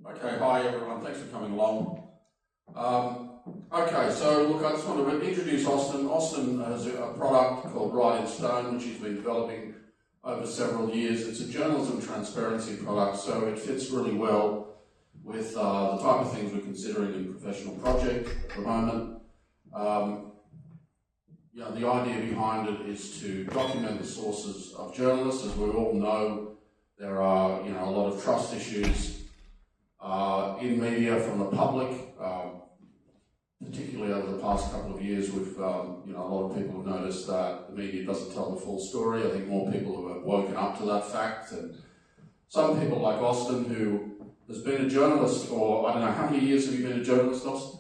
Okay, hi everyone, thanks for coming along. Okay, so look, I just want to introduce Austin. Austin has a product called Write in Stone, which he's been developing over several years. It's a journalism transparency product, so it fits really well with the type of things we're considering in professional project at the moment. The idea behind it is to document the sources of journalists. As we all know, there are a lot of trust issues in media from the public, particularly over the past couple of years. We've, a lot of people have noticed that the media doesn't tell the full story. I think more people have woken up to that fact, and some people like Austin, who has been a journalist for, I don't know, how many years have you been a journalist, Austin?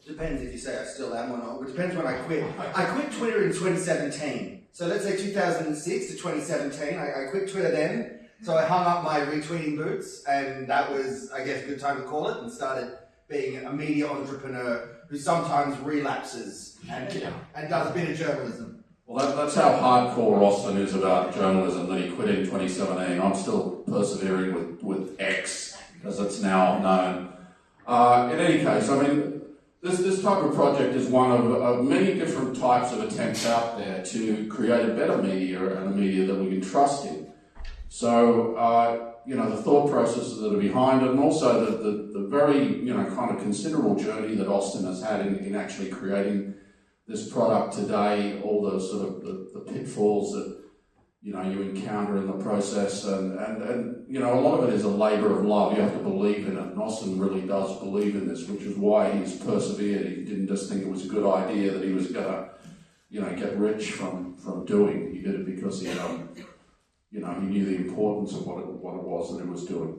Depends if you say I still am or not. It depends when I quit. I quit Twitter in 2017. So let's say 2006 to 2017. I quit Twitter then. So I hung up my retweeting boots, and that was, I guess, a good time to call it, and started being a media entrepreneur who sometimes relapses and does a bit of journalism. Well, that's how hardcore Austin is about journalism, that he quit in 2017. I'm still persevering with X, as it's now known. In any case, I mean, this type of project is one of many different types of attempts out there to create a better media and a media that we can trust in. So, the thought processes that are behind it, and also the very, kind of considerable journey that Austin has had in actually creating this product today, all the sort of the pitfalls that, you encounter in the process, and a lot of it is a labour of love. You have to believe in it, and Austin really does believe in this, which is why he's persevered. He didn't just think it was a good idea that he was going to, get rich from doing. He did it because he knew the importance of what it was that he was doing.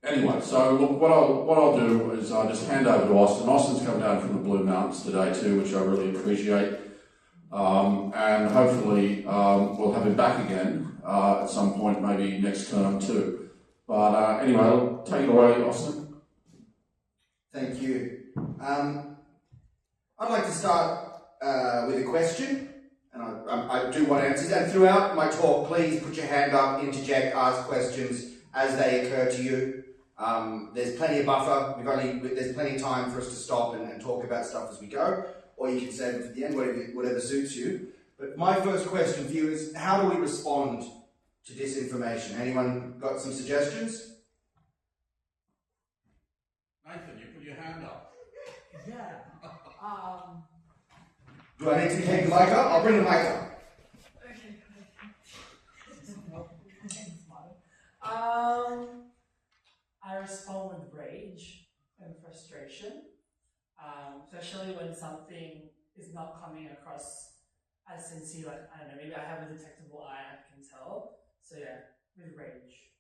Anyway, so look, what I'll do is I'll just hand over to Austin. Austin's come down from the Blue Mountains today too, which I really appreciate. And hopefully we'll have him back again at some point, maybe next term too. But anyway, take it away, Austin. Thank you. I'd like to start with a question. And I do want answers. And throughout my talk, please put your hand up, interject, ask questions as they occur to you. There's plenty of buffer. There's plenty of time for us to stop and talk about stuff as we go. Or you can save it for the end, whatever suits you. But my first question for you is, how do we respond to disinformation? Anyone got some suggestions? Nathan, you put your hand up. Yeah. Do I need to take the mic up? I'll bring the mic up. Okay. I respond with rage and frustration, especially when something is not coming across as sincere. Like, I don't know, maybe I have a detectable eye, I can tell. So yeah, with rage.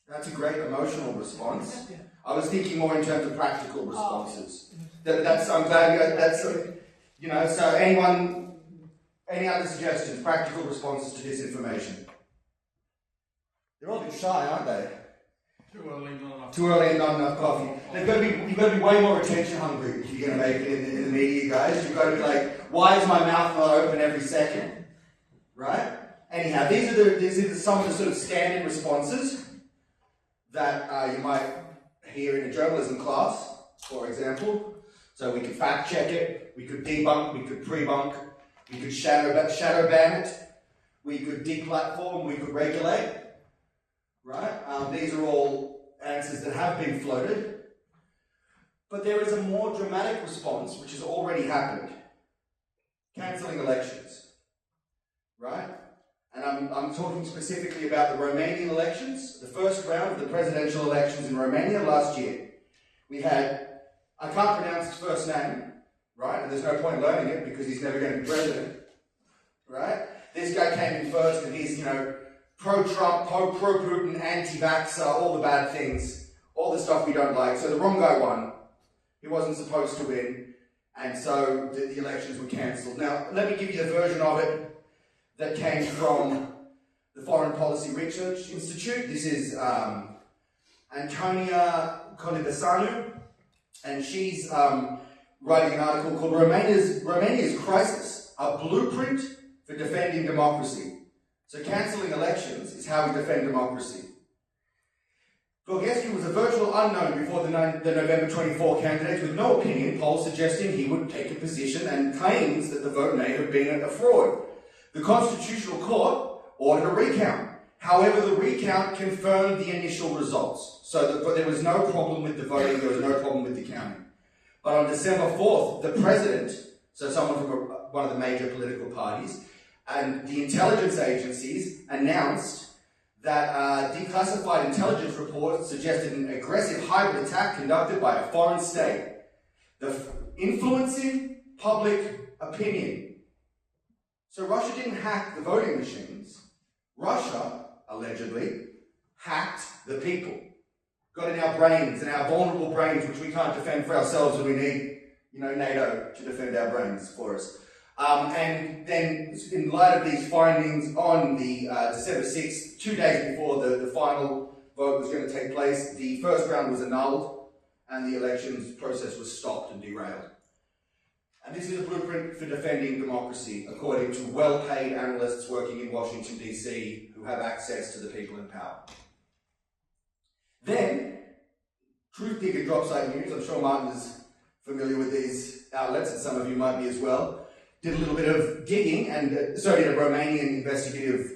That's a great emotional response. Yeah. I was thinking more in terms of practical responses. I'm glad that's. So any other suggestions, practical responses to disinformation? They're all a bit shy, aren't they? Too early, not enough. Too early and not enough coffee. You've got to be way more attention hungry if you're going to make it in the media, guys. You've got to be like, why is my mouth not open every second? Right? Anyhow, these are some of the sort of standard responses that you might hear in a journalism class, for example. So we could fact check it, we could debunk, we could pre-bunk, we could shadow ban it, we could deplatform, we could regulate, right? These are all answers that have been floated. But there is a more dramatic response which has already happened. Cancelling elections, right? And I'm talking specifically about the Romanian elections, the first round of the presidential elections in Romania last year. We had, I can't pronounce his first name, right? And there's no point learning it because he's never going to be president, right? This guy came in first and he's, pro-Trump, pro-Putin, anti-vaxxer, all the bad things, all the stuff we don't like. So the wrong guy won. He wasn't supposed to win. And so the elections were cancelled. Now, let me give you the version of it that came from the Foreign Policy Research Institute. This is Antonia Colibesanu. And she's writing an article called Romania's Crisis, a Blueprint for Defending Democracy. So cancelling elections is how we defend democracy. Gorgescu was a virtual unknown before the November 24 candidates with no opinion poll suggesting he would take a position and claims that the vote may have been a fraud. The Constitutional Court ordered a recount. However, the recount confirmed the initial results. So there was no problem with the voting, there was no problem with the counting. But on December 4th, the president, so someone from one of the major political parties, and the intelligence agencies announced that declassified intelligence reports suggested an aggressive hybrid attack conducted by a foreign state, influencing public opinion. So Russia didn't hack the voting machines. Russia, allegedly, hacked the people. Got in our brains, in our vulnerable brains, which we can't defend for ourselves, and we need, NATO to defend our brains for us. And then, in light of these findings, on the December 6th, 2 days before the final vote was going to take place, the first round was annulled, and the elections process was stopped and derailed. And this is a blueprint for defending democracy, according to well-paid analysts working in Washington, D.C., who have access to the people in power. Then, Truth Digger Dropsite News, I'm sure Martin is familiar with these outlets, and some of you might be as well, did a little bit of digging, and did a Romanian investigative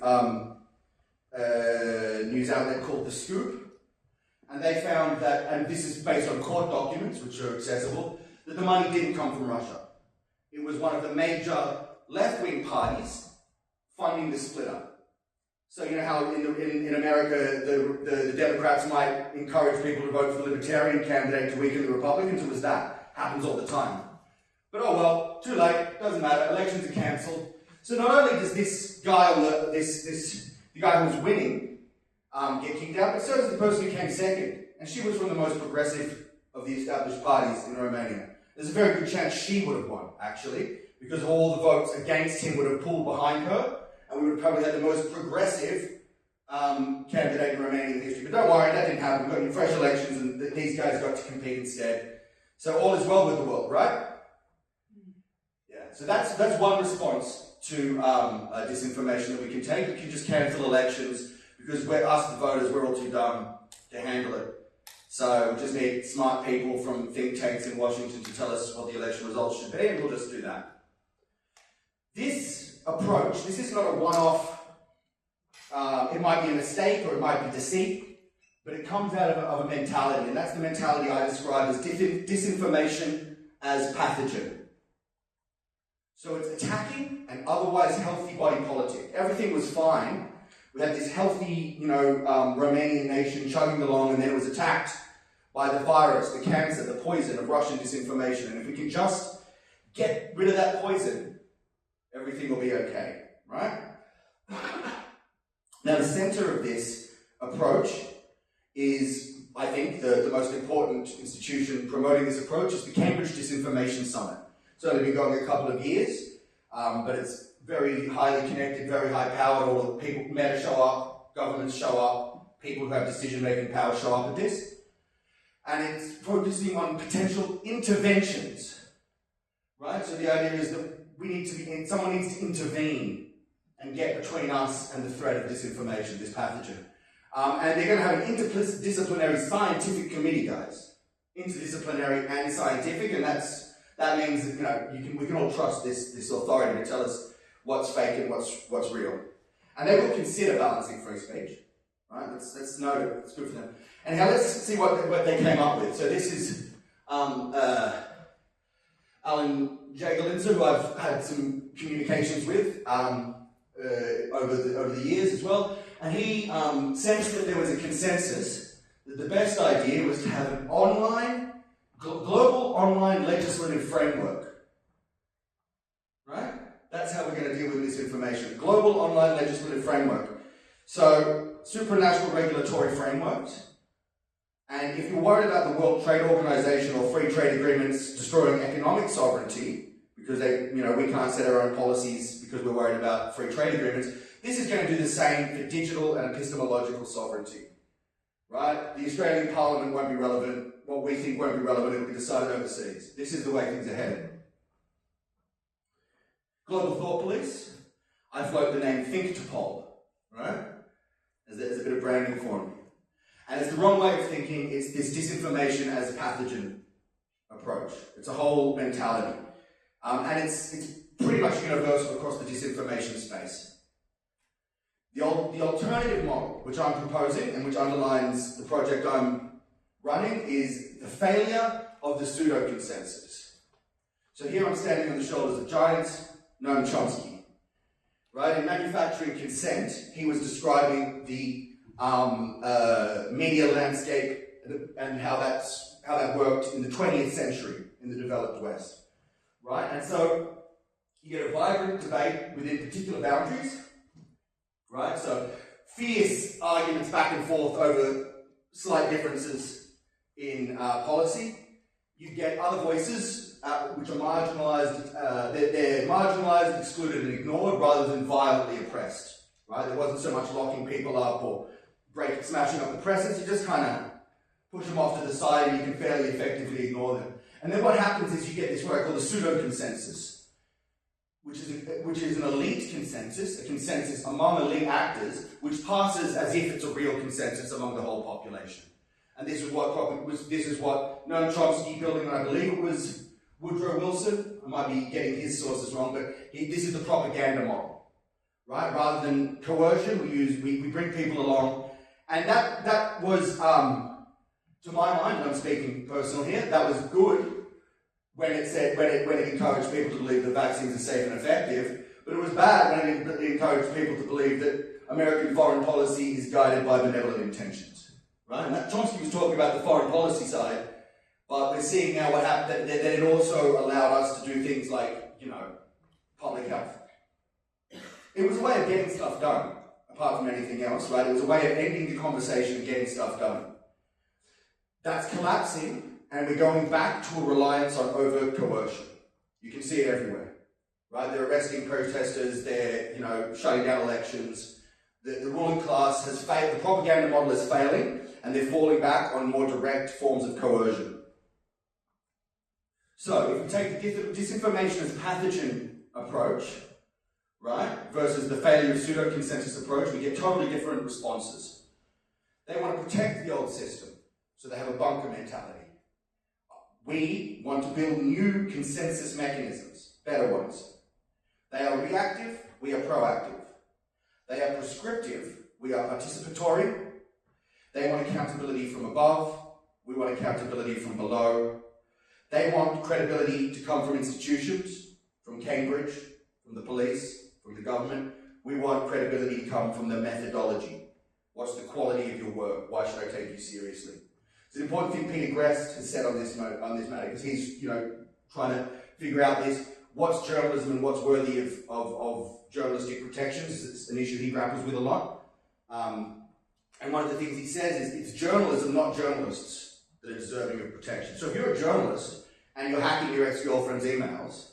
news outlet called The Scoop, and they found that, and this is based on court documents, which are accessible, that the money didn't come from Russia. It was one of the major left-wing parties funding the split up. So you know how in America the Democrats might encourage people to vote for the Libertarian candidate to weaken the Republicans? It was that. Happens all the time. But oh well, too late, doesn't matter, elections are cancelled. So not only does this guy, the guy who was winning, get kicked out, but so does the person who came second. And she was from the most progressive of the established parties in Romania. There's a very good chance she would have won, actually, because all the votes against him would have pulled behind her, and we would have probably had the most progressive candidate in Romanian history. But don't worry, that didn't happen. We've got new fresh elections, and these guys got to compete instead. So all is well with the world, right? Yeah. So that's one response to disinformation that we can take. We can just cancel elections because us, the voters, we're all too dumb to handle it. So we just need smart people from think tanks in Washington to tell us what the election results should be, and we'll just do that. This approach, this is not a one-off, it might be a mistake or it might be deceit, but it comes out of a mentality, and that's the mentality I describe as disinformation as pathogen. So it's attacking an otherwise healthy body politic. Everything was fine. We had this healthy, Romanian nation chugging along, and then it was attacked by the virus, the cancer, the poison of Russian disinformation. And if we can just get rid of that poison, everything will be okay, right? Now, the center of this approach is, I think, the most important institution promoting this approach is the Cambridge Disinformation Summit. It's only been going a couple of years, but it's very highly connected, very high-powered. All the people, Meta show up, governments show up, people who have decision-making power show up at this. And it's focusing on potential interventions, right? So the idea is that someone needs to intervene and get between us and the threat of disinformation, this pathogen. And they're going to have an interdisciplinary scientific committee, guys. Interdisciplinary and scientific, and that means that we can all trust this authority to tell us what's fake and what's real. And they will consider balancing free speech. Right? Let's note it. It's good for them. Anyhow, let's see what they came up with. So this is Alan Jagelinzer, who I've had some communications with over the years as well. And he sensed that there was a consensus that the best idea was to have an global online legislative framework. Right? That's how we're going to deal with misinformation. Global online legislative framework. So, supranational regulatory frameworks. And if you're worried about the World Trade Organization or free trade agreements destroying economic sovereignty, because we can't set our own policies because we're worried about free trade agreements, this is going to do the same for digital and epistemological sovereignty. Right? The Australian Parliament won't be relevant. What we think won't be relevant, it'll be decided overseas. This is the way things are headed. Global Thought Police. I float the name Think to Poll. Right? There's a bit of branding for them. And it's the wrong way of thinking. It's this disinformation as a pathogen approach. It's a whole mentality. And it's pretty much universal across the disinformation space. The alternative model, which I'm proposing and which underlines the project I'm running, is the failure of the pseudo-consensus. So here I'm standing on the shoulders of giants, Noam Chomsky. Right? In Manufacturing Consent, he was describing the media landscape and how that worked in the 20th century in the developed West. Right? And so you get a vibrant debate within particular boundaries. Right? So fierce arguments back and forth over slight differences in policy. You get other voices which are marginalised, they're marginalised, excluded and ignored rather than violently oppressed. Right? There wasn't so much locking people up or smashing up the presses, you just kind of push them off to the side and you can fairly effectively ignore them. And then what happens is you get this what I call the pseudo-consensus, which is an elite consensus, a consensus among elite actors, which passes as if it's a real consensus among the whole population. And this is what Noam Chomsky, building on, I believe it was Woodrow Wilson, I might be getting his sources wrong, but this is the propaganda model, right? Rather than coercion, we bring people along, and that was, to my mind, and I'm speaking personal here, that was good when it encouraged people to believe that vaccines are safe and effective, but it was bad when it encouraged people to believe that American foreign policy is guided by benevolent intentions, right? And Chomsky was talking about the foreign policy side, but we're seeing now what happened, that it also allowed us to do things like, public health. It was a way of getting stuff done, apart from anything else, right? It was a way of ending the conversation and getting stuff done. That's collapsing, and we're going back to a reliance on overt coercion. You can see it everywhere, right? They're arresting protesters, they're, shutting down elections. The ruling class has failed, the propaganda model is failing, and they're falling back on more direct forms of coercion. So, if we take the disinformation as pathogen approach, right, versus the failure of pseudo-consensus approach, we get totally different responses. They want to protect the old system, so they have a bunker mentality. We want to build new consensus mechanisms, better ones. They are reactive, we are proactive. They are prescriptive, we are participatory. They want accountability from above, we want accountability from below. They want credibility to come from institutions, from Cambridge, from the police, from the government. We want credibility to come from the methodology. What's the quality of your work? Why should I take you seriously? It's an important thing Peter Grest has said on this matter, because he's trying to figure out this, what's journalism and what's worthy of journalistic protections. It's an issue he grapples with a lot. And one of the things he says is it's journalism, not journalists, that are deserving of protection. So if you're a journalist and you're hacking your ex-girlfriend's emails,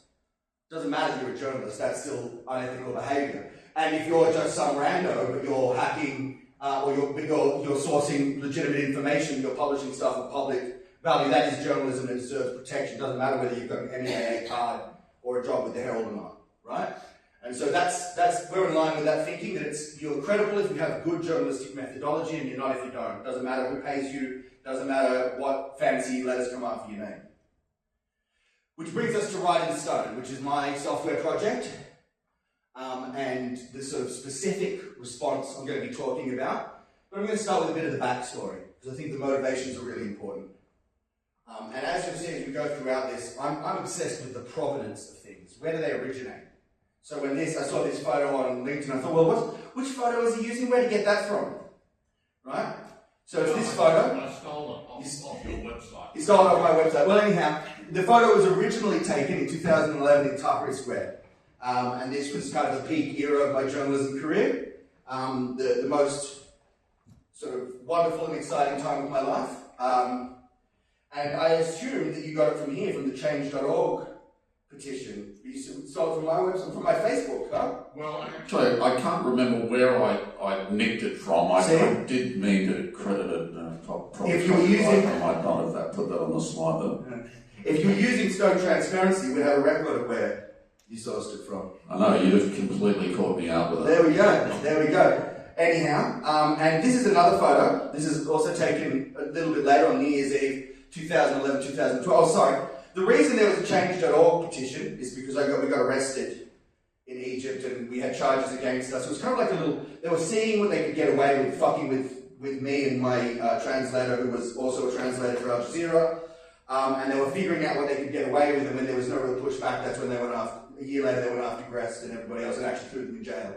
it doesn't matter if you're a journalist, that's still unethical behaviour. And if you're just some rando, but you're hacking, or you're sourcing legitimate information, you're publishing stuff of public value, that is journalism and deserves protection. It doesn't matter whether you've got an MEAA card or a job with the Herald or not, right? And so we're in line with that thinking, that you're credible if you have good journalistic methodology and you're not if you don't. It doesn't matter who pays you, doesn't matter what fancy letters come after your name. Which brings us to Write in Stone, which is my software project, and the sort of specific response I'm going to be talking about. But I'm going to start with a bit of the backstory, because I think the motivations are really important. And as you'll see as we go throughout this, I'm obsessed with the provenance of things. Where do they originate? So when I saw this photo on LinkedIn, I thought, well, which photo is he using? Where did he get that from? Right? So it's this photo. I stole it off your website. He stole it off my website. Well, anyhow, the photo was originally taken in 2011 in Tahrir Square. And this was kind of the peak era of my journalism career. The most sort of wonderful and exciting time of my life. And I assumed that you got it from here, from the change.org petition. You stole it from my website, from my Facebook, huh? Well, Actually, I can't remember where I nicked it from. I did mean to credit it. If you were using, I might not have put that on the slide though. If you were using Stone Transparency, we'd have a record of where you sourced it from. I know, you've completely caught me out with it. There we go. Anyhow, and this is another photo. This is also taken a little bit later on New Year's Eve, 2011, 2012. Oh, sorry. The reason there was a change.org petition is because we got arrested in Egypt and we had charges against us. It was kind of like a little, they were seeing what they could get away with, fucking with me and my translator, who was also a translator for Al Jazeera. And they were figuring out what they could get away with, and when there was no real pushback, that's when they went after, a year later, they went after Grest and everybody else and actually threw them in jail.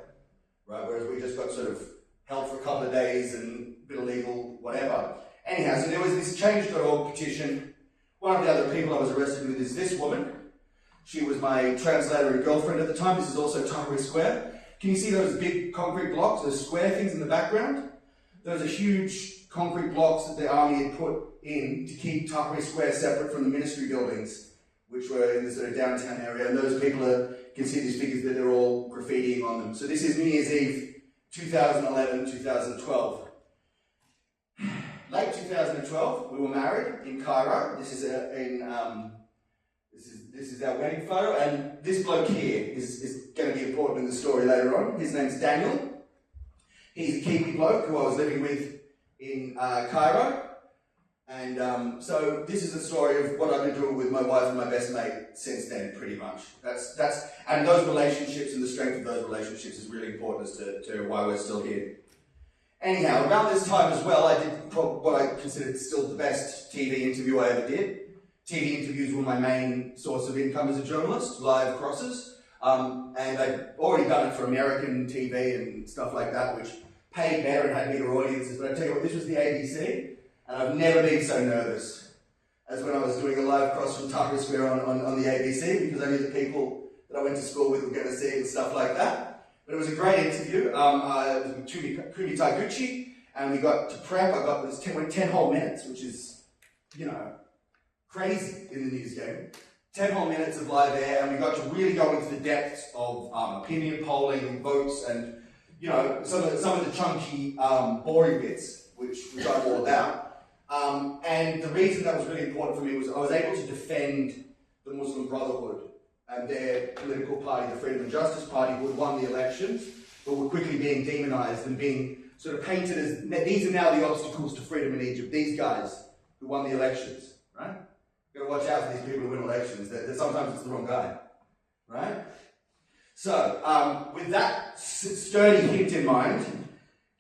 Right? Whereas we just got sort of held for a couple of days and a bit illegal, whatever. Anyhow, so there was this change.org petition. One of the other people I was arrested with is this woman. She was my translator and girlfriend at the time. This is also Tahrir Square. Can you see those big concrete blocks, those square things in the background? Those are huge concrete blocks that the army had put in to keep Tahrir Square separate from the ministry buildings, which were in the sort of downtown area. And those people can see these figures that they're all graffitiing on them. So this is New Year's Eve, 2011, 2012. Late 2012, we were married in Cairo. This is this is our wedding photo, and this bloke here is going to be important in the story later on. His name's Daniel. He's a Kiwi bloke who I was living with in Cairo. And so this is the story of what I've been doing with my wife and my best mate since then, pretty much. And those relationships and the strength of those relationships is really important as to why we're still here. Anyhow, around this time as well, I did what I considered still the best TV interview I ever did. TV interviews were my main source of income as a journalist, live crosses. And I'd already done it for American TV and stuff like that, which paid better and had bigger audiences. But I tell you what, this was the ABC, and I've never been so nervous as when I was doing a live cross from Tahrir Square on the ABC, because I knew the people that I went to school with were going to see it and stuff like that. But it was a great interview. It was with Kumi Taiguchi, and we got to prep. Went 10 whole minutes, which is, crazy in the news game. 10 whole minutes of live air, and we got to really go into the depths of opinion polling and votes, and some of the chunky, boring bits, which I'm all about. And the reason that was really important for me was I was able to defend the Muslim Brotherhood and their political party, the Freedom and Justice Party, who had won the elections, but were quickly being demonized and being sort of painted as, these are now the obstacles to freedom in Egypt, these guys who won the elections, right? You've got to watch out for these people who win elections, that sometimes it's the wrong guy, right? So, with that sturdy hint in mind,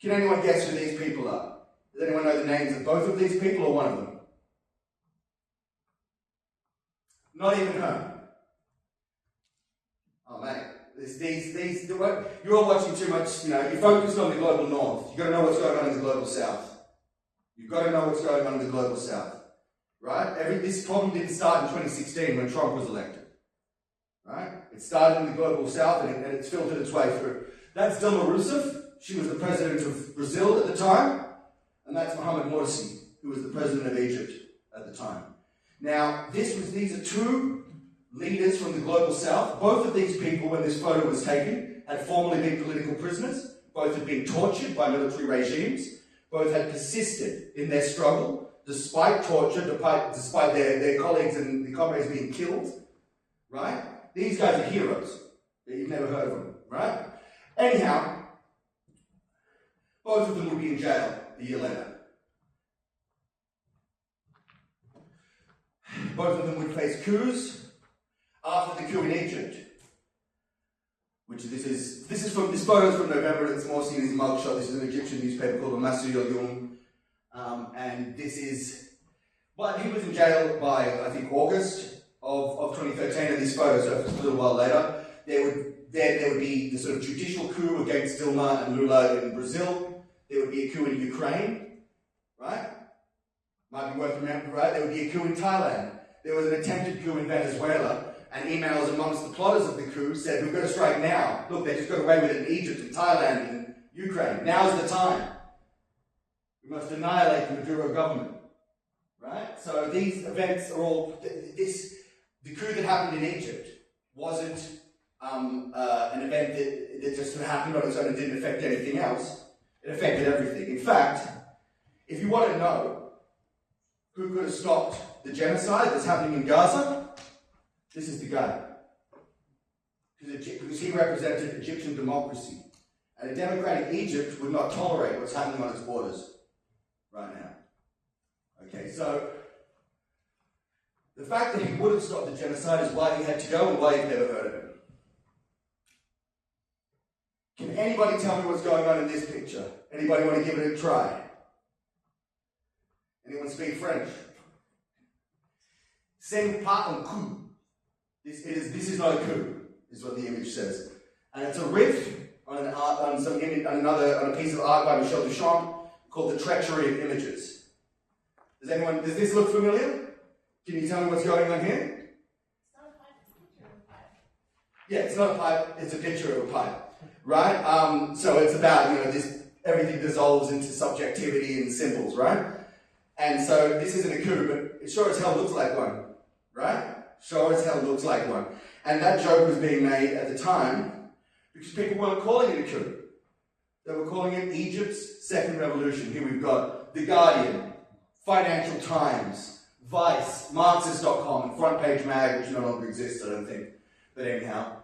can anyone guess who these people are? Does anyone know the names of both of these people or one of them? Not even her. Oh mate, you're all watching too much, you're focused on the global north. You've got to know what's going on in the global south. You've got to know what's going on in the global south. Right? This problem didn't start in 2016 when Trump was elected. Right? It started in the global south and it's filtered its way through. That's Dilma Rousseff. She was the president of Brazil at the time. And that's Mohamed Morsi, who was the president of Egypt at the time. Now, these are two leaders from the global south. Both of these people, when this photo was taken, had formerly been political prisoners. Both had been tortured by military regimes. Both had persisted in their struggle, despite torture, despite their colleagues and the comrades being killed. Right? These guys are heroes. You've never heard of them, right? Anyhow, both of them would be in jail a year later. Both of them would face coups after the coup in Egypt. This photo is from November. It's Morsi in his mugshot. This is an Egyptian newspaper called Masu Yoyum. And this is, well, he was in jail by, I think, August of 2013, and this photo surfaced a little while later. There would be the sort of judicial coup against Dilma and Lula in Brazil. There would be a coup in Ukraine, right? Might be worth remembering, right? There would be a coup in Thailand. There was an attempted coup in Venezuela, and emails amongst the plotters of the coup said, we've got to strike now. Look, they just got away with it in Egypt and Thailand and Ukraine. Now's the time. We must annihilate the Maduro government, right? So these events are all, the coup that happened in Egypt wasn't an event that just happened on its own and didn't affect anything else. It affected everything. In fact, if you want to know who could have stopped the genocide that's happening in Gaza, this is the guy. Because he represented Egyptian democracy. And a democratic Egypt would not tolerate what's happening on its borders right now. Okay, so the fact that he would have stopped the genocide is why he had to go and why you've never heard of him. Can anybody tell me what's going on in this picture? Anybody want to give it a try? Anyone speak French? C'est pas un coup. This is not a coup, is what the image says. And it's a riff on a piece of art by Michel Duchamp called The Treachery of Images. Does this look familiar? Can you tell me what's going on here? It's not a pipe, it's a picture of a pipe. Yeah, it's not a pipe, it's a picture of a pipe. Right? So it's about, everything dissolves into subjectivity and symbols, right? And so this isn't a coup, but it sure as hell looks like one. Right? Sure as hell looks like one. And that joke was being made at the time because people weren't calling it a coup. They were calling it Egypt's second revolution. Here we've got The Guardian, Financial Times, Vice, Marxist.com, Front Page Mag, which no longer exists, I don't think. But anyhow.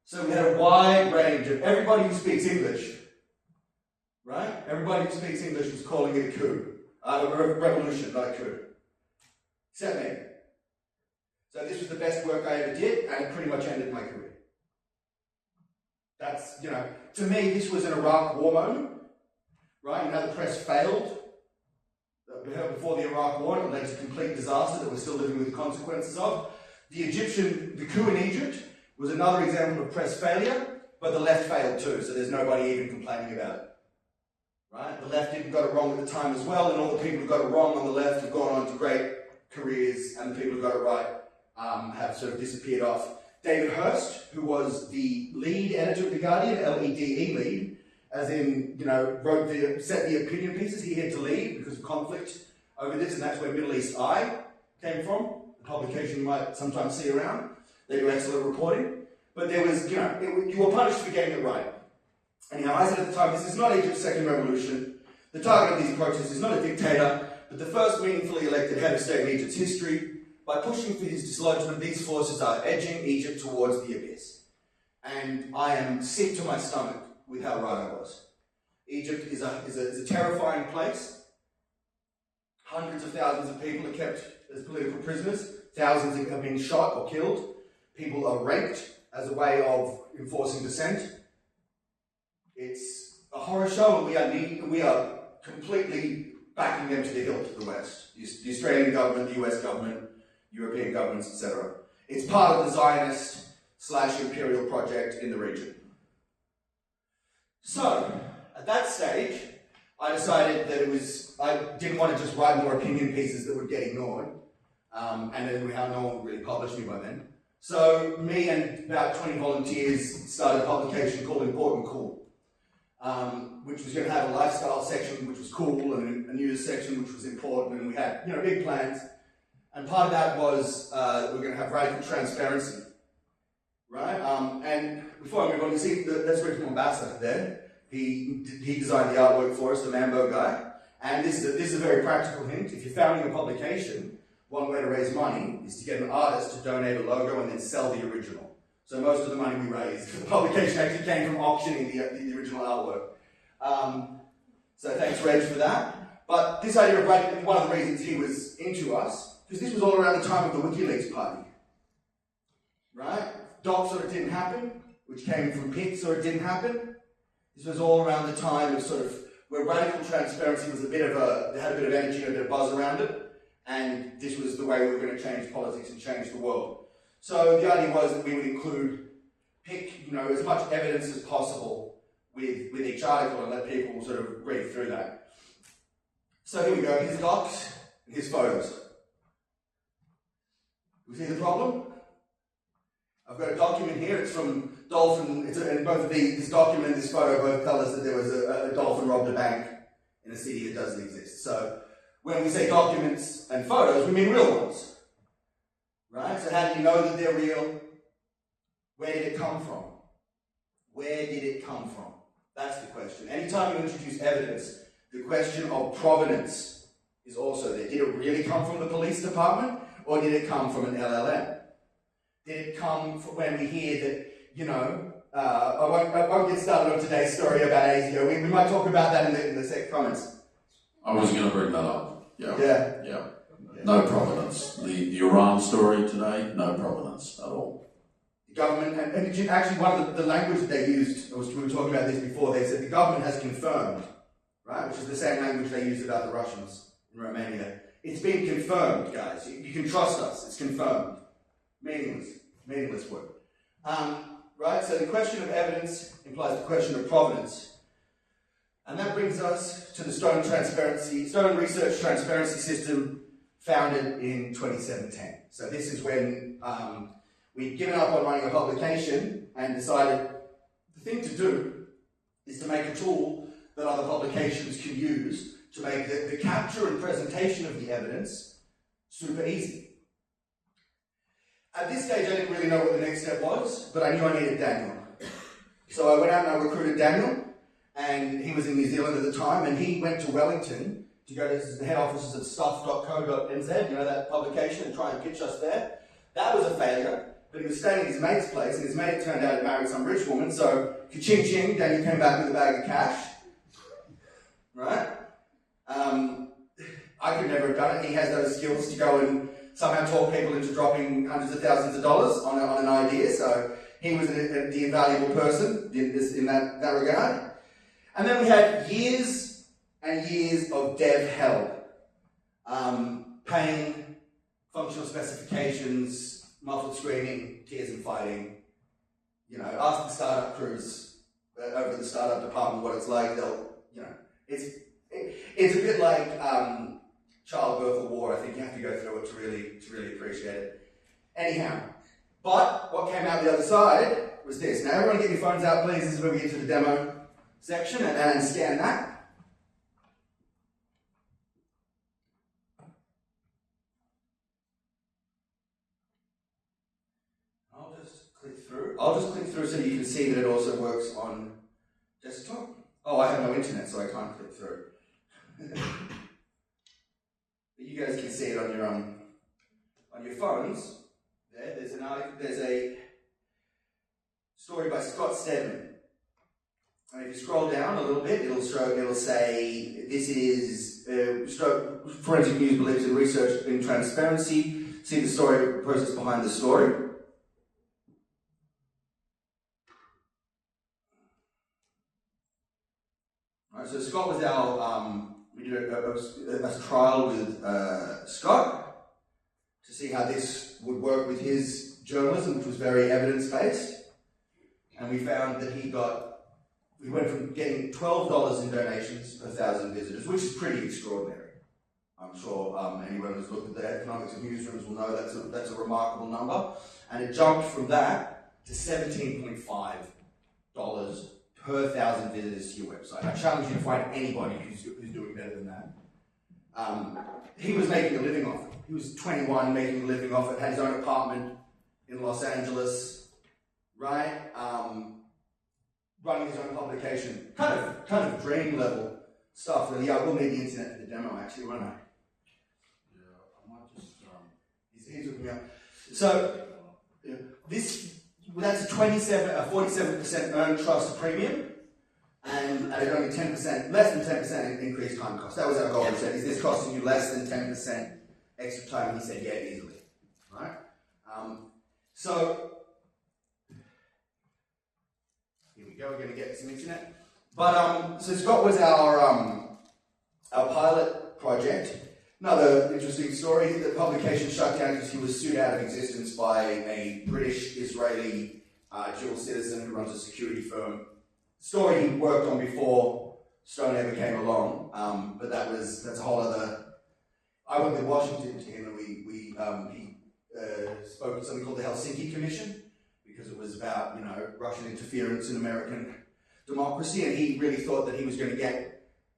So we had a wide range of everybody who speaks English, right? Everybody who speaks English was calling it a coup. A revolution, not a coup. Except me. So this was the best work I ever did, and it pretty much ended my career. That's, to me, this was an Iraq war moment, right? You know, the press failed before the Iraq war, and it led to complete disaster that we're still living with the consequences of. The coup in Egypt was another example of press failure, but the left failed too, so there's nobody even complaining about it. Right? The left even got it wrong at the time as well, and all the people who got it wrong on the left have gone on to great careers, and the people who got it right have sort of disappeared off. David Hirst, who was the lead editor of The Guardian, LEDE lead, as in, set the opinion pieces, he had to leave because of conflict over this, and that's where Middle East Eye came from, the publication you might sometimes see around. They do excellent reporting. But there was, you were punished for getting it right. Anyhow, I said at the time, this is not Egypt's second revolution. The target of these protests is not a dictator, but the first meaningfully elected head of state in Egypt's history. By pushing for his dislodgement, these forces are edging Egypt towards the abyss. And I am sick to my stomach with how right I was. Egypt is a terrifying place. Hundreds of thousands of people are kept as political prisoners. Thousands have been shot or killed. People are raped as a way of enforcing dissent. It's a horror show, and we are completely backing them to the hilt to the West. The Australian government, the US government, European governments, etc. It's part of the Zionist/imperial project in the region. So, at that stage, I decided that I didn't want to just write more opinion pieces that would get ignored, and then no one would really publish me by then. So, me and about 20 volunteers started a publication called Important Cool, which was going to have a lifestyle section, which was cool, and a news section, which was important, and we had, big plans. And part of that was we're going to have radical transparency, right? And before I move on, you see, that's Rick Mombassa there. He designed the artwork for us, the Mambo guy. And this is a very practical hint. If you're founding a publication, one way to raise money is to get an artist to donate a logo and then sell the original. So most of the money we raised for the publication actually came from auctioning the original artwork. So thanks, Reg, for that. But this idea of writing, one of the reasons he was into us, because this was all around the time of the WikiLeaks party. Right? Docs or it didn't happen, which came from Pix or it didn't happen. This was all around the time of sort of where radical transparency was they had a bit of energy and a bit of buzz around it, and this was the way we were going to change politics and change the world. So the idea was that we would pick as much evidence as possible with each article and let people sort of read through that. So here we go, here's docs and here's photos. You see the problem? I've got a document here, it's from Dolphin, and both of this document and this photo both tell us that there was a dolphin robbed a bank in a city that doesn't exist. So when we say documents and photos, we mean real ones. Right? So how do you know that they're real? Where did it come from? Where did it come from? That's the question. Anytime you introduce evidence, the question of provenance is also there. Did it really come from the police department, or did it come from an LLM? Did it come from when we hear that, I won't get started on today's story about ASIO. We might talk about that in the sec comments. I was going to bring that up. Yeah. Yeah. No provenance. The Iran story today, no provenance at all. The government, and actually one of the language that they used, we were talking about this before, they said the government has confirmed, right, which is the same language they used about the Russians in Romania. It's been confirmed, guys. You can trust us. It's confirmed. Meaningless word. Right, so the question of evidence implies the question of provenance. And that brings us to the Stone Research Transparency System, founded in 2010. So this is when we'd given up on running a publication and decided the thing to do is to make a tool that other publications can use to make the capture and presentation of the evidence super easy. At this stage, I didn't really know what the next step was, but I knew I needed Daniel. So I went out and I recruited Daniel, and he was in New Zealand at the time, and he went to Wellington to go to the head offices of stuff.co.nz, you know, that publication, and try and pitch us there. That was a failure, but he was staying at his mate's place, and his mate turned out to marry some rich woman, so ka-ching ching, Daniel came back with a bag of cash. Right? I could never have done it. He has those skills to go and somehow talk people into dropping hundreds of thousands of dollars on an idea, so he was the invaluable person in that regard. And then we had years and years of dev hell. Pain, functional specifications, muffled screaming, tears and fighting. You know, ask the startup crews over at the startup department what it's like. They'll, you know, it's a bit like childbirth or war. I think you have to go through it to really appreciate it. Anyhow, but what came out the other side was this. Now everyone get your phones out, please. This is where we get to the demo section and scan that. I'll just click through so you can see that it also works on desktop. Oh, I have no internet, so I can't click through. But you guys can see it on your phones. There's a story by Scott Stedman. And if you scroll down a little bit, it'll say this is forensic news believes in research in transparency. See the story process behind the story. Right, so Scott was we did a trial with Scott to see how this would work with his journalism, which was very evidence-based. And we found that we went from getting $12 in donations per 1,000 visitors, which is pretty extraordinary. I'm sure anyone who's looked at the economics of newsrooms will know that's a remarkable number. And it jumped from that to $17.5 per 1,000 visitors to your website. I challenge you to find anybody who's doing better than that. He was making a living off it. He was 21, making a living off it, had his own apartment in Los Angeles, right? Running his own publication. Kind of dream level stuff. And yeah, we'll need the internet for the demo actually, won't I? Yeah, I might just... He's hooking me up. So, yeah, that's a 47% earned trust premium, and at only 10%, less than 10% increased time cost. That was our goal. We said, is this costing you less than 10% extra time? And he said, yeah, easily. Right? So, here we go. We're going to get some internet. But so Scott was our pilot project. Another interesting story, the publication shut down because he was sued out of existence by a British-Israeli dual citizen who runs a security firm. Story he worked on before Stone ever came along, but that's a whole other... I went to Washington to him and he spoke at something called the Helsinki Commission because it was about, you know, Russian interference in American democracy, and he really thought that he was going to get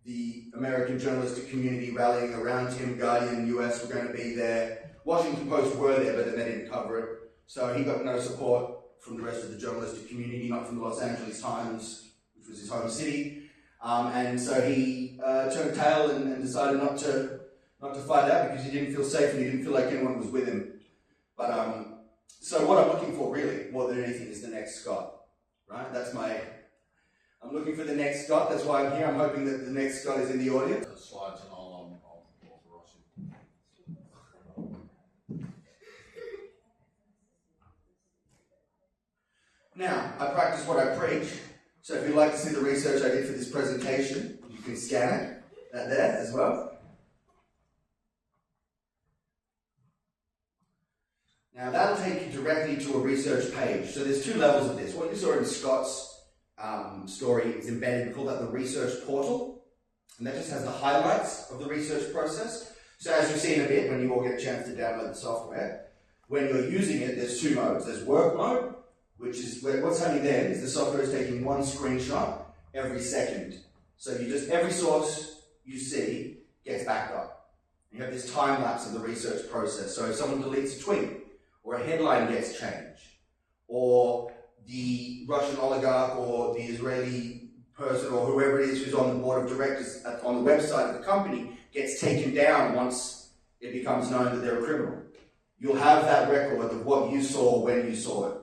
the American journalistic community rallying around him. Guardian, US were going to be there. Washington Post were there, but then they didn't cover it. So he got no support from the rest of the journalistic community, not from the Los Angeles Times, which was his home city. And so he turned tail and decided not to fight out because he didn't feel safe and he didn't feel like anyone was with him. But so what I'm looking for really, more than anything, is the next Scott. right? I'm looking for the next Scott, that's why I'm here. I'm hoping that the next Scott is in the audience. The slides and I'll authorize you. Now, I practice what I preach, so if you'd like to see the research I did for this presentation, you can scan it, that there as well. Now that'll take you directly to a research page. So there's two levels of this. What you saw in Scott's story is embedded, we call that the research portal, and that just has the highlights of the research process. So as you'll see in a bit, when you all get a chance to download the software, when you're using it, there's two modes. There's work mode, which is where what's happening then is the software is taking one screenshot every second. So every source you see gets backed up. You have this time lapse of the research process. So if someone deletes a tweet, or a headline gets changed, or the Russian oligarch or the Israeli person or whoever it is who's on the board of directors on the website of the company gets taken down once it becomes known that they're a criminal. You'll have that record of what you saw when you saw it.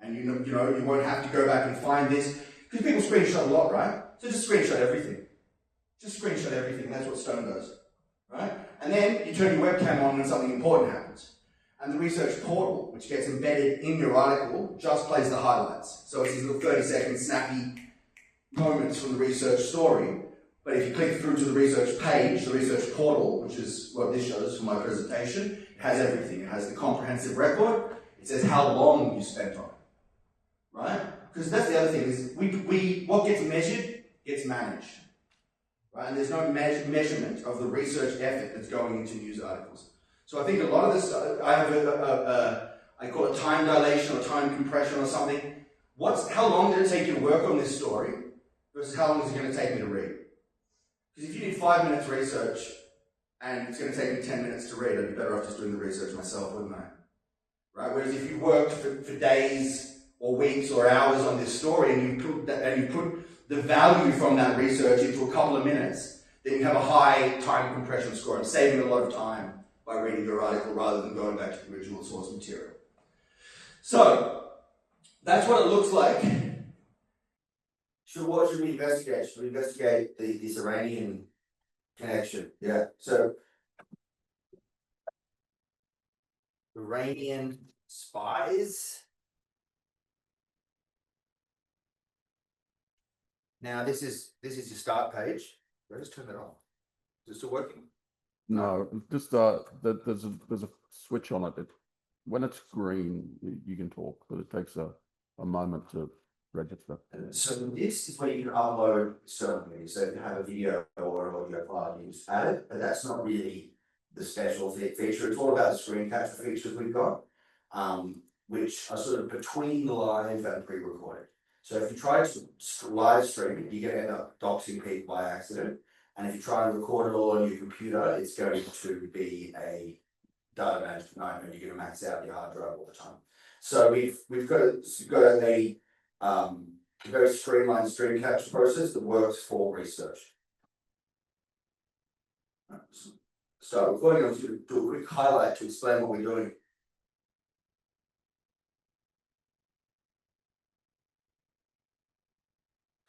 And you won't have to go back and find this, because people screenshot a lot, right? So just screenshot everything. Just screenshot everything, that's what Stone does, right? And then you turn your webcam on when something important happens. And the research portal, which gets embedded in your article, just plays the highlights. So it's these little 30-second snappy moments from the research story. But if you click through to the research page, the research portal, which is what this shows for my presentation, it has everything. It has the comprehensive record. It says how long you spent on it, right? Because that's the other thing is what gets measured gets managed, right? And there's no measurement of the research effort that's going into news articles. So I think a lot of this, I have I call it time dilation or time compression or something. How long did it take you to work on this story versus how long is it going to take me to read? Because if you did 5 minutes research and it's going to take me 10 minutes to read, I'd be better off just doing the research myself, wouldn't I? Right? Whereas if you worked for days or weeks or hours on this story and you put the value from that research into a couple of minutes, then you have a high time compression score and saving a lot of time by reading your article rather than going back to the original source material. So, that's what it looks like. What should we investigate? Should we investigate this Iranian connection? Yeah, so Iranian spies. Now this is your start page. Let's turn that on. Is it still working? No, just there's a switch on it. When it's green, you can talk, but it takes a moment to register. So this is where you can upload certain things. So if you have a video or an audio file, you just add it, but that's not really the special feature. It's all about the screen capture features we've got, which are sort of between the live and pre-recorded. So if you try to live stream it, you're going to end up doxing people by accident. And if you try and record it all on your computer, it's going to be a data management nightmare. You're going to max out your hard drive all the time. So we've got a very streamlined stream capture process that works for research. So we're going to do a quick highlight to explain what we're doing.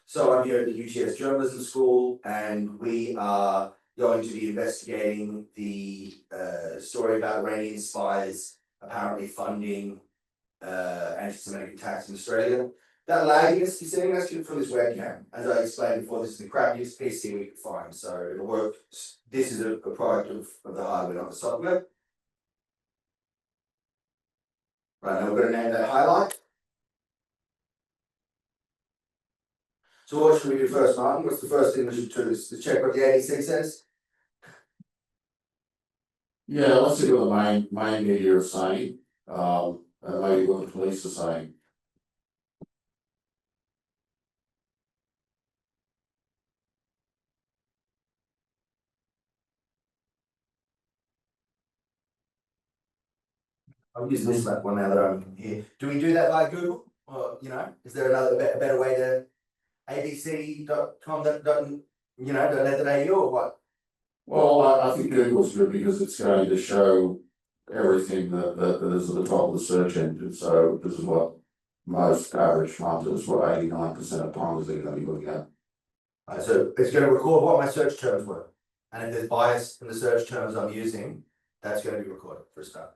So I'm here at the UTS Journalism School, and we are going to be investigating the story about Iranian spies apparently funding anti-Semitic attacks in Australia. That lagginess you're seeing, that's from this webcam. As I explained before, this is the crappiest PC we could find, so it'll work. This is a product of the hardware, not the software. Right, now we're going to name that highlight. So what should we do first, Martin? What's the first thing we should do? Is to check what the ADC says? Yeah, let's see what the main media are saying, and maybe what the police are saying. I'm using this one now that I'm here. Do we do that by Google? Or, is there another better way to abc.com.au or what? Well, I think Google's good because it's going to show everything that is at the top of the search engine. So this is what most average hunters, what 89% of times they're going to be looking at. So it's going to record what my search terms were. And if there's bias in the search terms I'm using, that's going to be recorded for a start.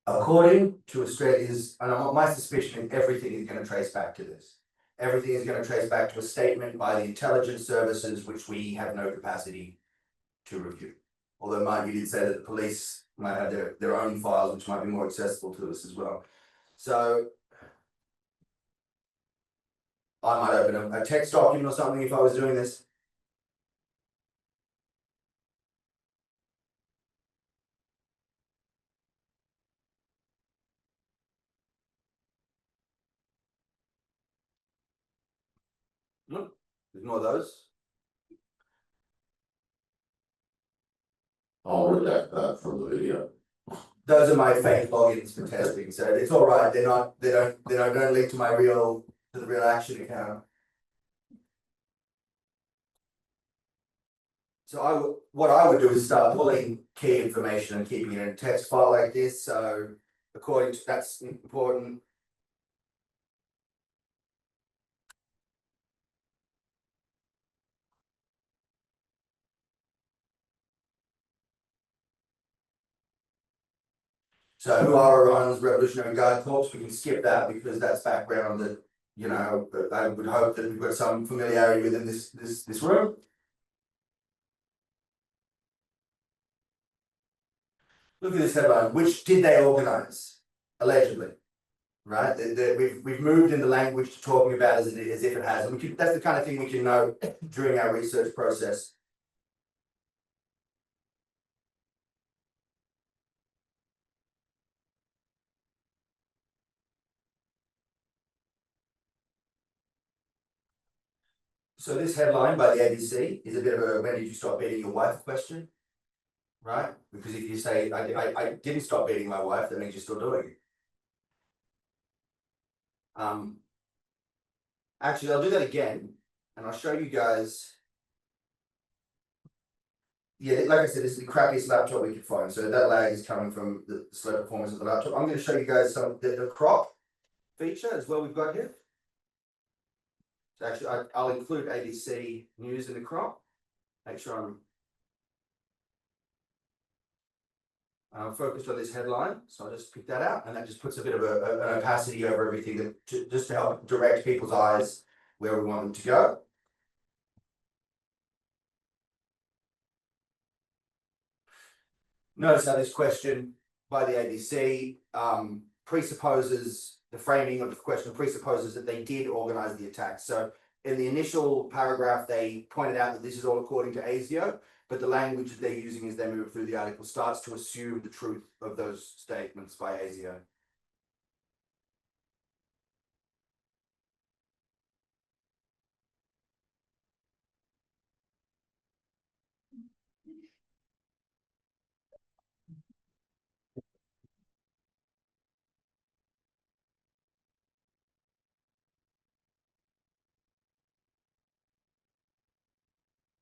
According to Australia's, and my suspicion is everything is going to trace back to this. Everything is going to trace back to a statement by the intelligence services, which we have no capacity to review. Although, Mark, you did say that the police might have their own files, which might be more accessible to us as well. So I might open a text document or something if I was doing this. Nope, there's more of those. I'll redact that from the video. Those are my fake logins for testing, so it's all right. They don't link to the real action account. So what I would do is start pulling key information and keeping it in a text file like this. So according to that's important. So who are Iran's Revolutionary Guard Corps? We can skip that because that's background that, you know, I would hope that we've got some familiarity within this room. Look at this headline. Which did they organize? Allegedly. Right? We've moved in the language to talking about as if it has. And that's the kind of thing we can know during our research process. So this headline by the ABC is a bit of a when did you stop beating your wife question, right? Because if you say I didn't stop beating my wife, that means you're still doing it. Actually, I'll do that again, and I'll show you guys. Yeah, like I said, this is the crappiest laptop we could find. So that lag is coming from the slow performance of the laptop. I'm going to show you guys some the crop feature as well. We've got here. So actually, I'll include ABC News in the crop. Make sure I'm focused on this headline. So I'll just pick that out, and that just puts a bit of an opacity over everything just to help direct people's eyes where we want them to go. Notice how this question by the ABC presupposes the framing of the question presupposes that they did organize the attack. So in the initial paragraph, they pointed out that this is all according to ASIO, but the language that they're using as they move through the article starts to assume the truth of those statements by ASIO.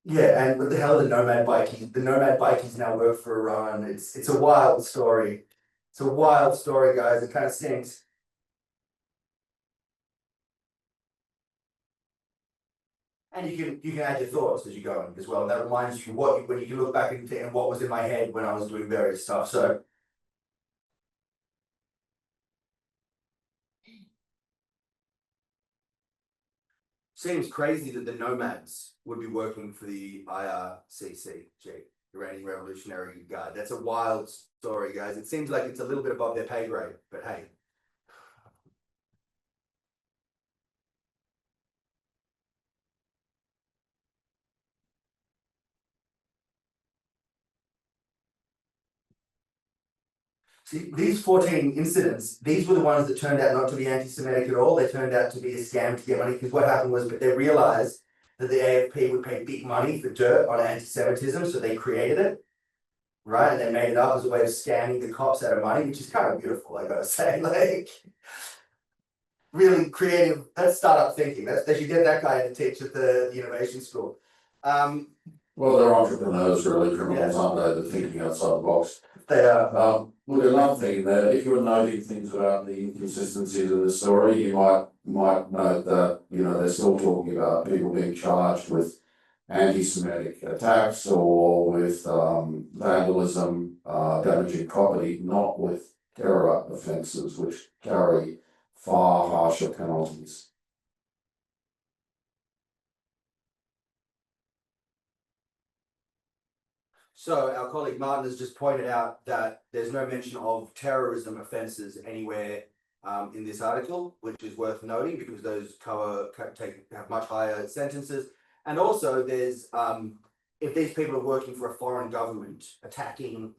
Yeah, and what the hell are the nomad bikies? The nomad bikies now work for Iran. It's a wild story. It's a wild story, guys. It kind of stinks. And you can add your thoughts as you go as well. That reminds you when you can look back and what was in my head when I was doing various stuff. So seems crazy that the nomads would be working for the IRCC, Iranian Revolutionary Guard. That's a wild story, guys. It seems like it's a little bit above their pay grade, but hey. See, these 14 incidents, these were the ones that turned out not to be anti-Semitic at all. They turned out to be a scam to get money, because what happened was that they realized that the AFP would pay big money for dirt on anti-Semitism, so they created it. right? And they made it up as a way of scamming the cops out of money, which is kind of beautiful, I gotta say. Like, really creative. That's startup thinking. They should get that guy to teach at the innovation school. Well, they're entrepreneurs, really, criminals, aren't they? They're thinking outside the box. They are. Look, another thing that if you were noting things about the inconsistencies of the story, you might note that, you know, they're still talking about people being charged with anti-Semitic attacks or with vandalism, damaging property, not with terror offences, which carry far harsher penalties. So our colleague Martin has just pointed out that there's no mention of terrorism offences anywhere in this article, which is worth noting because those have much higher sentences. And also, there's if these people are working for a foreign government attacking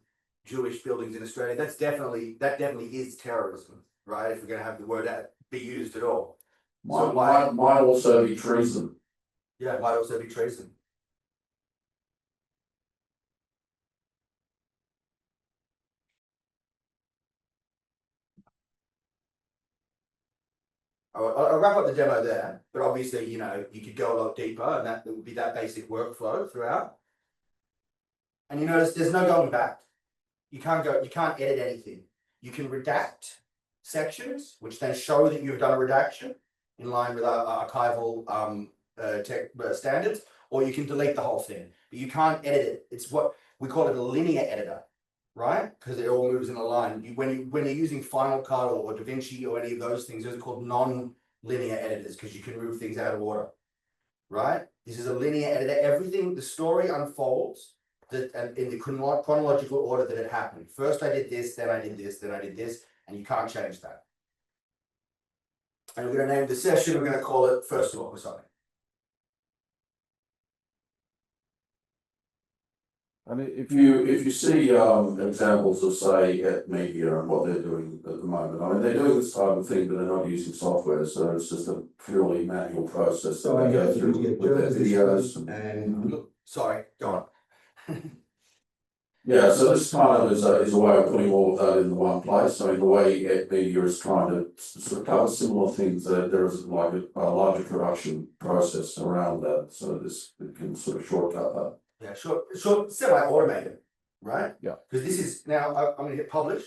Jewish buildings in Australia, that definitely is terrorism, right? If we're going to have the word be used at all. Might also be treason. Yeah, it might also be treason. I'll wrap up the demo there, but obviously, you know, you could go a lot deeper, and that would be that basic workflow throughout. And you notice there's no going back. You can't edit anything. You can redact sections, which then show that you've done a redaction in line with our archival tech standards, or you can delete the whole thing. But you can't edit it. It's what we call it a linear editor, right? Because it all moves in a line. When you're using Final Cut or DaVinci or any of those things, those are called non-linear editors because you can move things out of order, right? This is a linear editor. Everything, the story unfolds in the chronological order that it happened. First I did this, then I did this, then I did this, and you can't change that. And we're going to name the session, we're going to call it First Law or something. And if you see examples of, say, at media and what they're doing at the moment, I mean, they're doing this type of thing, but they're not using software, so it's just a purely manual process that they go through with their videos. And sorry, go on. Yeah, so this kind of is a way of putting all of that in the one place. I mean, the way at media is trying to sort of cover similar things, that there is like a larger production process around that, so it can sort of shortcut that. Yeah, short, semi-automated, right? Yeah. Because this is now, I'm going to hit publish.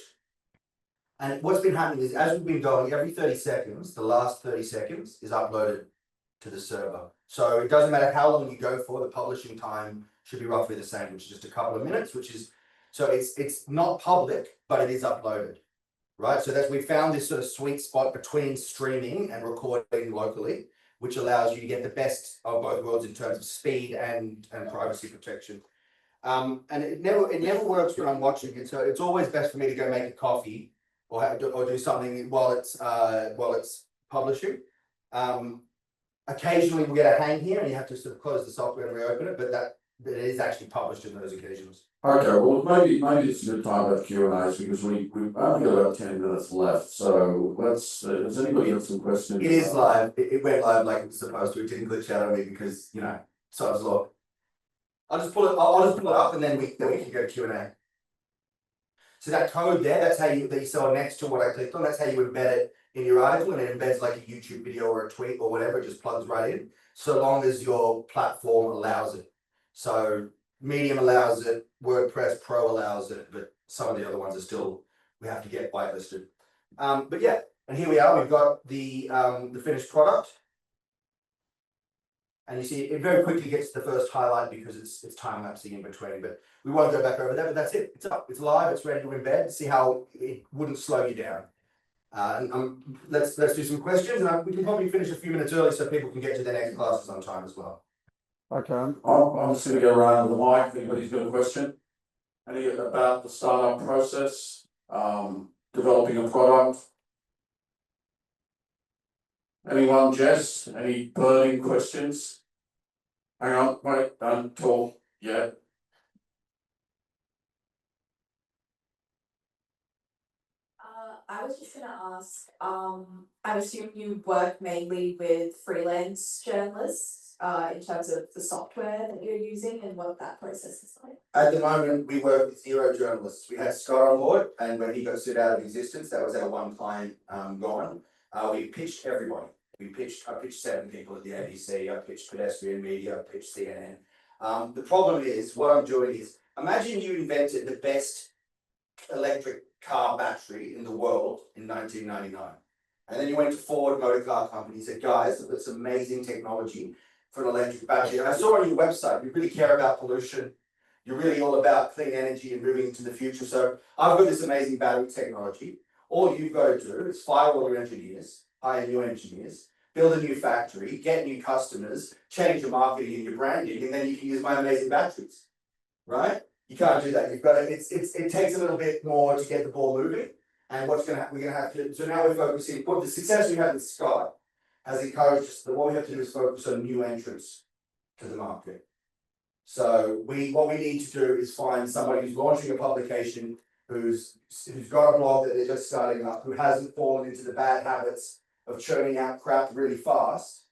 And what's been happening is, as we've been going, every 30 seconds, the last 30 seconds is uploaded to the server. So it doesn't matter how long you go for, the publishing time should be roughly the same, which is just a couple of minutes, so it's not public, but it is uploaded, right? So we found this sort of sweet spot between streaming and recording locally, which allows you to get the best of both worlds in terms of speed and privacy protection. And it never works when I'm watching it. So it's always best for me to go make a coffee or do something while it's publishing. Occasionally we get a hang here and you have to sort of close the software and reopen it, but it is actually published in those occasions. Okay, well, maybe it's a good time to have Q&As because we've only got about 10 minutes left. So does anybody have some questions? It is live. It went live like it's supposed to. It didn't glitch out on me because, you know, Sod's Law. I'll just pull it up and then we can go Q&A. So that code there, that you saw next to what I clicked on, that's how you embed it in your article, and it embeds like a YouTube video or a tweet or whatever, it just plugs right in, so long as your platform allows it. So Medium allows it, WordPress Pro allows it, but some of the other ones are still, we have to get whitelisted. But yeah, and here we are, we've got the finished product. And you see it very quickly gets to the first highlight because it's time lapsing in between, but we won't go back over that, but that's it. It's up, it's live, it's ready to embed. See how it wouldn't slow you down. Let's do some questions, and we can probably finish a few minutes early so people can get to their next classes on time as well. Okay. I'm just going to go around the mic. If anybody's got a question, any about the startup process, developing a product. Anyone, Jess? Any burning questions? Hang on, wait, don't talk yet. I was just gonna ask, I assume you work mainly with freelance journalists. in terms of the software that you're using and what that process is like? At the moment, we work with 0 journalists. We had Scott on board, and when he got sued out of existence, that was our one client gone. We pitched everybody. I pitched 7 people at the ABC, I pitched Pedestrian Media, I pitched CNN. The problem is, what I'm doing is, imagine you invented the best electric car battery in the world in 1999. And then you went to Ford Motor Car Company and said, guys, I've got this amazing technology for an electric battery. And I saw on your website, you really care about pollution. You're really all about clean energy and moving into the future. So I've got this amazing battery technology. All you've got to do is fire all your engineers, hire new engineers, build a new factory, get new customers, change your marketing and your branding, and then you can use my amazing batteries, right? You can't do that. You've got to. It takes a little bit more to get the ball moving. And we're gonna have to. So now we're focusing. What the success we had with Scott has encouraged us that what we have to do is focus on new entrants to the market. So what we need to do is find somebody who's launching a publication, who's got a blog that they're just starting up, who hasn't fallen into the bad habits of churning out crap really fast,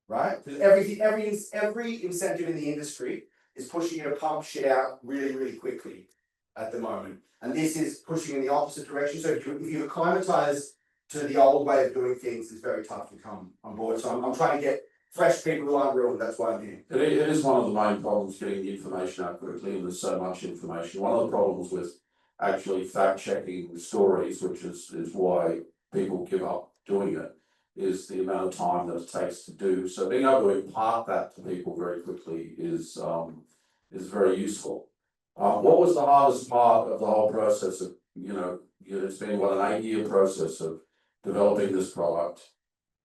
right? Because every incentive in the industry is pushing you to pump shit out really, really quickly at the moment. And this is pushing in the opposite direction. So if you acclimatize to the old way of doing things, it's very tough to come on board. So I'm trying to get fresh people who aren't real, that's why I'm here. It is one of the main problems getting the information out quickly, and there's so much information. One of the problems with actually fact checking stories, which is why people give up doing it, is the amount of time that it takes to do. So being able to impart that to people very quickly is very useful. What was the hardest part of the whole process of, it's been an 8-year process of developing this product.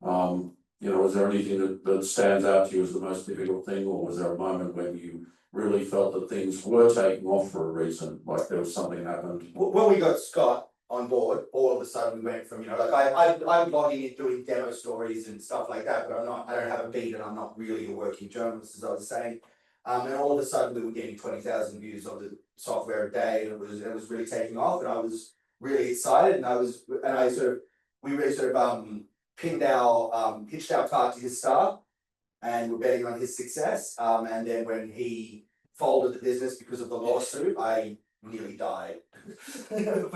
Was there anything that stands out to you as the most difficult thing, or was there a moment when you really felt that things were taking off for a reason, like there was something happened? When we got Scott on board, all of a sudden we went from, I'm blogging and doing demo stories and stuff like that, but I don't have a beat and I'm not really a working journalist, as I was saying. And all of a sudden we were getting 20,000 views on the software a day, and it was really taking off, and I was really excited, we really sort of pitched our card to his staff, and we're betting on his success. And then when he folded the business because of the lawsuit, I nearly died. The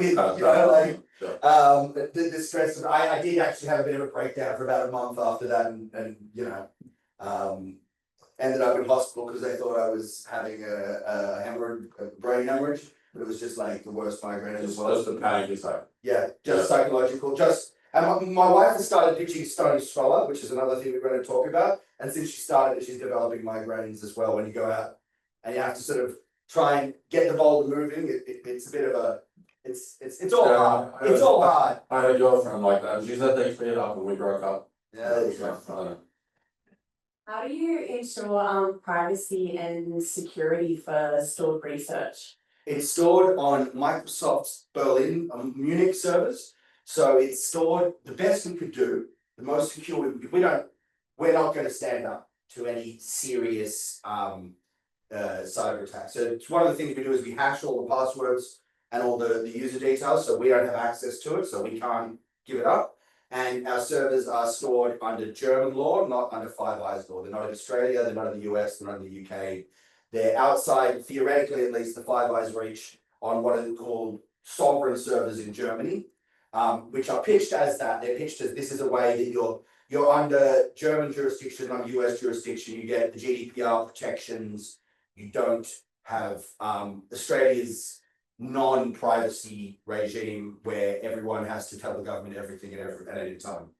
stress of I did actually have a bit of a breakdown for about a month after that, and ended up in hospital because they thought I was having a brain hemorrhage, but it was just like the worst migraine. Just the panic attack. Yeah, just psychological. And my wife has started pitching Stony Scholar, which is another thing we're going to talk about. And since she started it, she's developing migraines as well. When you go out and you have to sort of try and get the ball moving, it's a bit of a it's all hard. It's all hard. I had a girlfriend like that. She said they cleared up when we broke up. Yeah. How do you ensure privacy and security for stored research? It's stored on Microsoft's Berlin, Munich servers. So it's stored. The best we could do, the most secure. We're not going to stand up to any serious cyber attack. So it's one of the things we do is we hash all the passwords and all the user details, so we don't have access to it, so we can't give it up. And our servers are stored under German law, not under Five Eyes law. They're not in Australia, they're not in the US, they're not in the UK. They're outside, theoretically at least, the Five Eyes reach on what are called sovereign servers in Germany, which are pitched as that. They're pitched as this is a way that you're under German jurisdiction, under US jurisdiction, you get the GDPR protections, you don't have Australia's non-privacy regime where everyone has to tell the government everything at any time.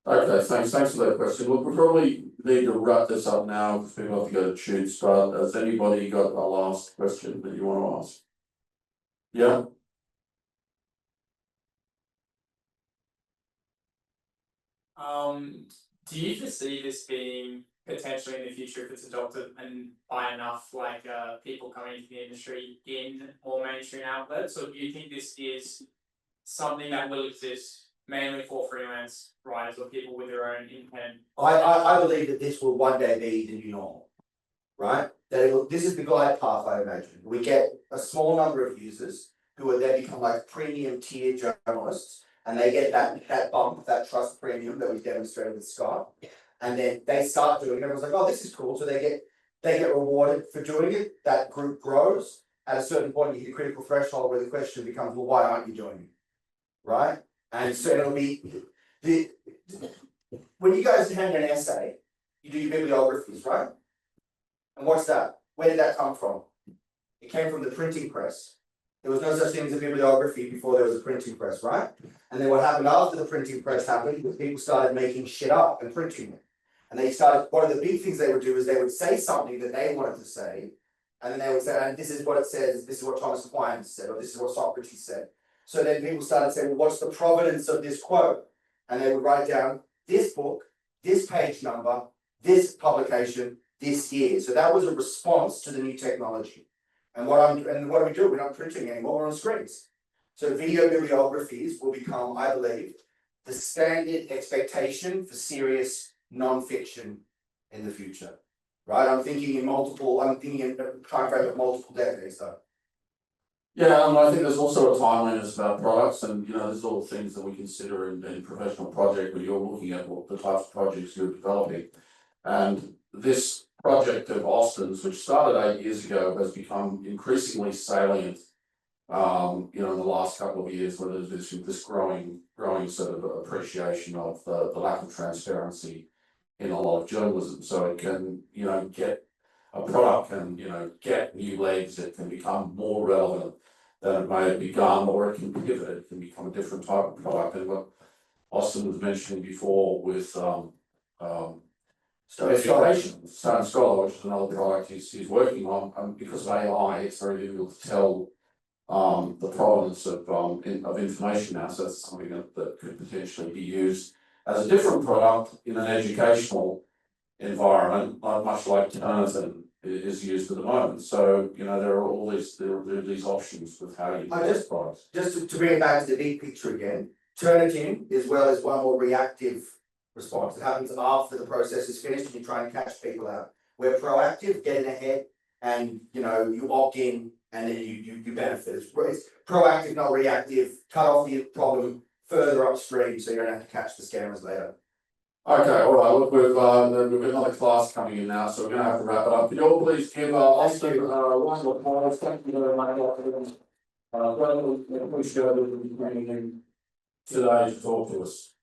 Okay, thanks for that question. Look, we probably need to wrap this up now because people have to go to shoots, but has anybody got a last question that you want to ask? Yeah? Do you foresee this being potentially in the future, if it's adopted and by enough people coming into the industry in more mainstream outlets, or do you think this is something that will exist mainly for freelance writers or people with their own independent? I believe that this will one day be the new normal, right? This is the glide path, I imagine. We get a small number of users who will then become like premium tier journalists, and they get that bump, that trust premium that we demonstrated with Scott. and then they start doing it, everyone's like, oh, this is cool, so they get rewarded for doing it, that group grows, at a certain point you hit a critical threshold where the question becomes, well, why aren't you doing it? Right? And so it'll be, when you guys hand an essay, you do your bibliographies, right? And what's that? Where did that come from? It came from the printing press. There was no such thing as a bibliography before there was a printing press, right? And then what happened after the printing press happened was people started making shit up and printing it. And they started, one of the big things they would do is they would say something that they wanted to say, and then they would say, and this is what it says, this is what Thomas Aquinas said, or this is what Socrates said. So then people started saying, well, what's the provenance of this quote? And they would write down this book, this page number, this publication, this year. So that was a response to the new technology. And what do we do? We're not printing anymore, we're on screens. So video bibliographies will become, I believe, the standard expectation for serious non-fiction in the future. Right? I'm thinking in a time frame of multiple decades though. Yeah, and I think there's also a timeliness about products, and there's all things that we consider in professional project when you're looking at what the types of projects you're developing. And this project of Austin's, which started 8 years ago, has become increasingly salient. In the last couple of years, where there's this growing sort of appreciation of the lack of transparency in a lot of journalism. So it can, get a product can, get new legs. It can become more relevant than it may have begun, or it can pivot. It can become a different type of product. And what Austin was mentioning before with education, Stone Scholar, which is another product he's working on, because of AI, it's very difficult to tell the provenance of information now. So that's something that could potentially be used as a different product in an educational environment, much like Turnitin is used at the moment. So there are all these options with how you use products. Just to bring it back to the big picture again, Turnitin as well as one more reactive response. It happens after the process is finished and you try and catch people out. We're proactive, getting ahead, and you opt in and then you benefit. It's proactive, not reactive. Cut off the problem further upstream so you don't have to catch the scammers later. Okay, all right. Look, we've got another class coming in now, so we're going to have to wrap it up. Could you all please give Austin a round of applause? Thank you very much. We appreciate you bringing him today to talk to us.